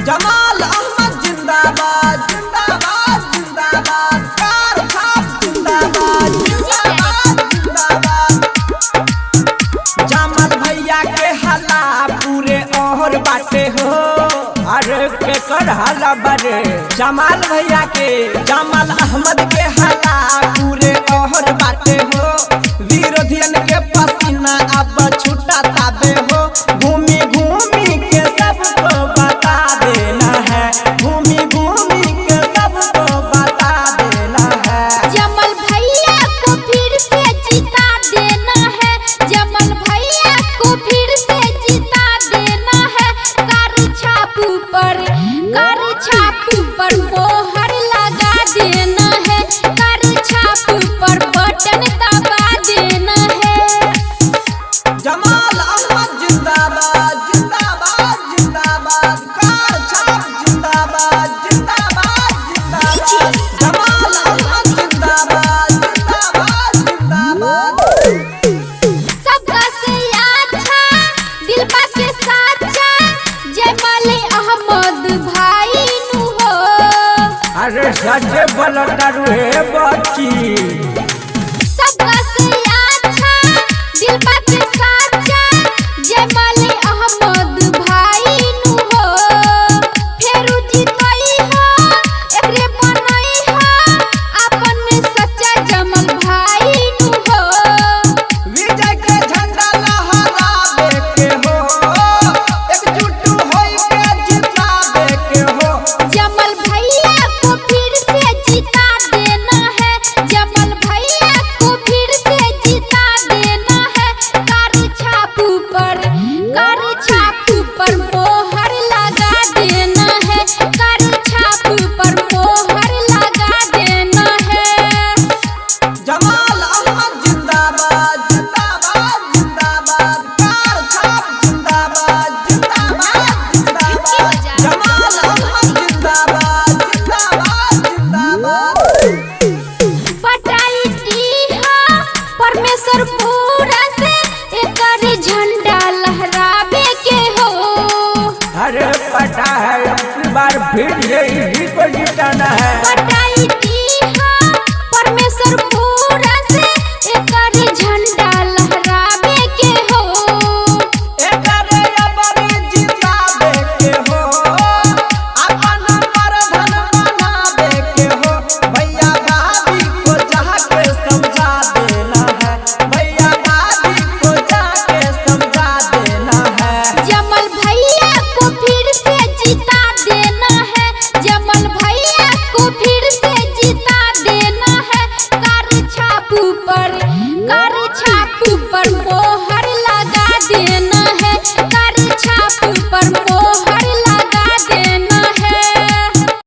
जमाल अहमद जिंदाबाद जिंदाबाद जिंदाबाद, कार छाप जिंदाबाद जिंदाबाद जिंदाबाद। जमाल भैया के हला पूरे और बाटे हो, अरे केकर हला बरे जमाल भैया के, जमाल अहमद के हला पूरे और बाटे हो। विरोधियन के पसीना अब छूटा ताबे हो, घूमी घूमी के सबको बता देना है, घूमी घूमी के सबको बता देना है। जमाल भैया को फिर से जिता देना है, जमाल भैया को फिर से जिता देना है। कार छाप पर मोहर लगा देना है, कार छाप पर बटन दबा देना है। जमाल अहमद जिंदाबाद जिंदाबाद जिंदाबाद, कार छाप जिंदाबाद जिंदाबाद जिंदाबाद। जमाल अहमद जिंदाबाद जिंदाबाद जिंदाबाद। सबका से अच्छा दिलबा के साचा जमाल अहमद भाई नु हो। अरे सच्चे बलदारू है बच्ची। सबका से अच्छा दिलबा के साचा जमाल अहमद भाई नु हो। फेरू जीतई हो एकरे बनई हो अपन सच्चा जमाल भाई नु हो। विजय के झंडा लहरावे के हो, एकजुट होई के जितावे के हो। जमाल भैया को फिर से जिता देना है, जमाल भैया को फिर से जिता देना है। कार छाप पर मोहर लगा देना है, कार छाप पर मोहर लगा देना है। जमाल अहमद जिंदाबाद जिंदाबाद जिंदाबाद, कार छाप जिंदाबाद जिंदाबाद जिंदाबाद। जमाल अहमद जिंदाबाद जिंदाबाद जिंदाबाद। पटाई टीहा परमेश्वर पूरा से एकर झंडा लहरावे के हो। अरे पता है अगली बार फिर यही को जिताना है। पटाई टीहा परमेश्वर पूरा से एकर झंडा लहरावे के हो। एकरे अबरी जितावे के हो, अपन प्रधान बनावे के हो। भैया भाभी को जाके समझा देना है, भैया भाभी को जाके समझा देना है। जमाल भैया को फिर से जिता देना है, जमाल भैया को फिर से जिता देना है। कार छाप पर